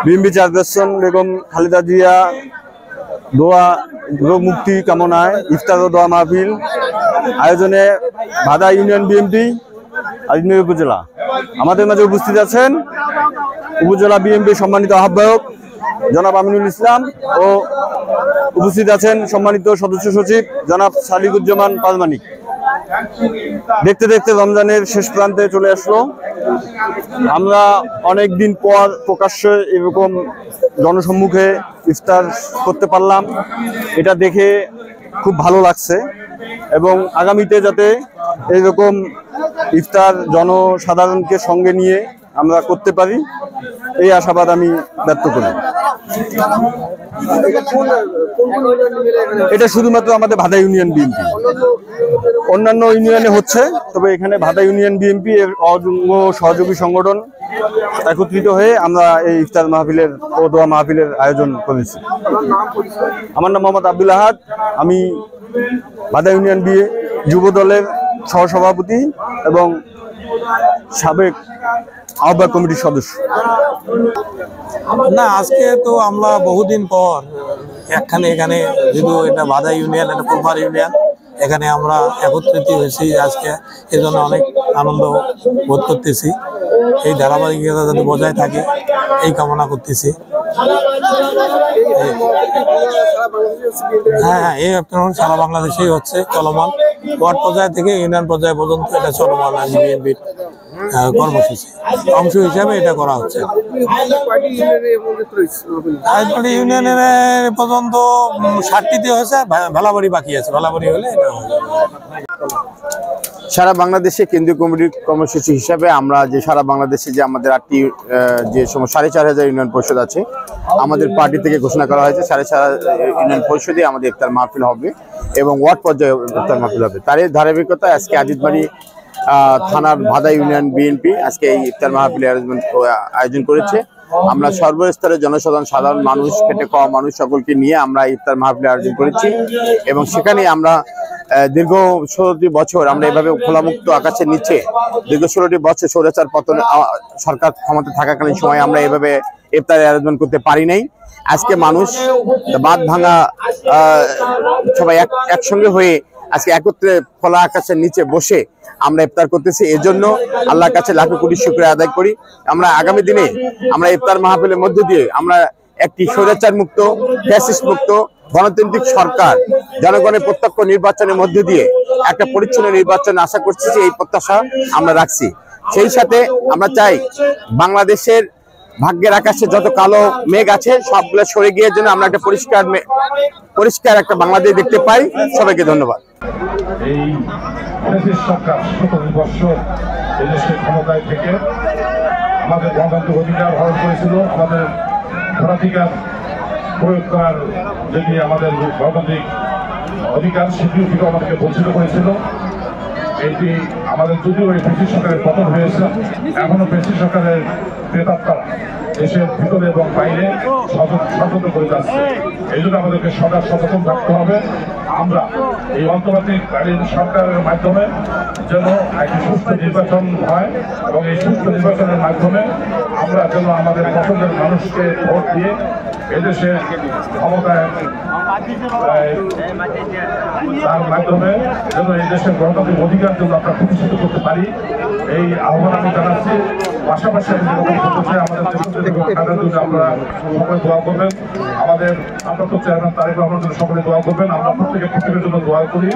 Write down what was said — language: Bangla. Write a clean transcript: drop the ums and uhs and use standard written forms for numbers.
বিএনপি চেয়ারপারসন বেগম খালেদা জিয়া দোয়া রোগ মুক্তি কামনায় ইফতার ও দোয়া মাহফিল আয়োজনে ভাদা ইউনিয়ন বিএনপি আজমির উপজেলা। আমাদের মাঝে উপস্থিত আছেন উপজেলা বিএনপি সম্মানিত আহ্বায়ক জনাব আমিনুল ইসলাম ও উপস্থিত আছেন সম্মানিত সদস্য সচিব জনাব সালিকুজ্জামান পাজমানিক। দেখতে দেখতে রমজানের শেষ প্রান্তে চলে আসলো। আমরা অনেক দিন পর প্রকাশ্যে এরকম জনসম্মুখে ইফতার করতে পারলাম, এটা দেখে খুব ভালো লাগছে এবং আগামীতে যাতে এইরকম ইফতার জনসাধারণকে সঙ্গে নিয়ে আমরা করতে পারি এই আশাবাদ আমি ব্যক্ত করি। এটা শুধুমাত্র আমাদের ভাদা ইউনিয়ন বিএনপি, অন্যান্য ইউনিয়নে হচ্ছে, তবে এখানে ভাদা ইউনিয়ন বিএনপি এর অযুগ্ম সহযোগী সংগঠন একত্রিত হয়ে আমরা এই ইফতার মাহফিলের ও দোয়া মাহফিলের আয়োজন করেছি। আমার নাম মোহাম্মদ আব্দুল আহাদ, আমি ভাদা ইউনিয়ন যুব দলের সহসভাপতি এবং সাবেক আহ্বায়ক কমিটির সদস্য। না, আজকে তো আমরা বহুদিন পর এখানে যেহেতু এটা ভাদা ইউনিয়ন, এটা কুরমার ইউনিয়ন, এখানে আমরা একত্রিত হয়েছি আজকে, এই জন্য অনেক আনন্দ বোধ করতেছি। এই ধারাবাহিকতা যাতে বজায় থাকে এই কামনা করতেছি। হ্যাঁ, এই আপনার সারা বাংলাদেশেই হচ্ছে চলমান, ওয়ার্ড পর্যায় থেকে ইউনিয়ন পর্যায় পর্যন্ত এটা চলমান বিএনপির কর্মসূচি অংশ হিসাবে এটা করা হচ্ছে। ইউনিয়নের পর্যন্ত 60টি হয়েছে, ভেলাবাড়ি বাকি আছে, ভেলাবাড়ি হলে এটা সারা বাংলাদেশে কেন্দ্রীয় কমিটির কর্মসূচি হিসাবে আমরা যে সারা বাংলাদেশে যে আমাদের 8টি যে 4,500 ইউনিয়ন পরিষদ আছে, আমাদের পার্টি থেকে ঘোষণা করা হয়েছে 4,500 ইউনিয়ন পরিষদে আমাদের ইফতার মাহফিল হবে এবং ওয়ার্ড পর্যায়ে ইফতার মাহফিল হবে। তার এই ধারাবাহিকতায় আজকে আজিজবাড়ি থানার ভাদা ইউনিয়ন বিএনপি আজকে এই ইফতার মাহফিলের আয়োজন করেছে। আমরা সর্বস্তরের সাধারণ মানুষ, খেটে খাওয়া মানুষ সকলকে নিয়ে আমরা ইফতার মাহফিলের আয়োজন করেছি এবং সেখানে আমরা দীর্ঘ 16টি বছর আমরা এভাবে খোলামুক্ত আকাশের নিচে দীর্ঘ 16টি বছর স্বৈরাচার পতন সরকার ক্ষমতা থাকাকালীন সময় আমরা এভাবে ইফতারের আয়োজন করতে পারি নাই। আজকে মানুষ বাঁধ ভাঙা সবাই একসঙ্গে হয়ে আজকে একত্রে খোলা আকাশের নিচে বসে আমরা ইফতার করতেছি। এজন্য আল্লাহর কাছে লাখো কোটি শুকরিয়া আদায় করি। আমরা আগামী দিনে আমরা ইফতার মাহফিলের মধ্য দিয়ে আমরা একটি স্বৈরাচার মুক্ত, ফ্যাসিস্ট মুক্ত গণতান্ত্রিক সরকার, জনগণের প্রত্যক্ষ নির্বাচনের মধ্য দিয়ে একটা পরিচ্ছন্ন নির্বাচন আশা করছি যে এই প্রত্যাশা আমরা রাখছি। সেই সাথে আমরা চাই বাংলাদেশের ভাগ্যের আকাশে যত কালো মেঘ আছে সবগুলো সরে গিয়ে যেন আমরা একটা পরিষ্কার একটা বাংলাদেশ দেখতে পাই। সবাইকে ধন্যবাদ। এই সরকার 17 বছর এদেশে ক্ষমতায় থেকে আমাদের গণতান্ত্রিক অধিকার হরণ করেছিল, আমাদের ভোটাধিকার প্রয়োগ করার যদি আমাদের গণতান্ত্রিক অধিকার সেটিও থেকে আমাদেরকে বঞ্চিত করেছিল। এটি আমাদের যদিও এই ব্রিটিশ সরকারের পতন হয়েছে, এখনো ব্রিটিশ সরকারের প্রেতাত্মা দেশের ভিতরে এবং বাইরে সচেতন করে যাচ্ছে। এই জন্য আমাদেরকে সদা সচেতন থাকতে হবে। আমরা এই অন্তর্বর্তীকালীন সরকারের মাধ্যমে যেন একটি সুষ্ঠু নির্বাচন হয় এবং এই সুষ্ঠু নির্বাচনের মাধ্যমে আমরা যেন আমাদের পছন্দের মানুষকে ভোট দিয়ে এদেশে ক্ষমতায় তার মাধ্যমে যেন এই দেশের গণতান্ত্রিক অধিকার জন্য আমরা প্রতিষ্ঠিত করতে পারি, এই আহ্বান আমি জানাচ্ছি। পাশাপাশি আমাদের আপনারা সকলে দোয়া করবেন, আমাদের চেয়ারম্যান তারেক রহমানের জন্য সকলে দোয়া করবেন, আমরা প্রত্যেকের জন্য দোয়া করি।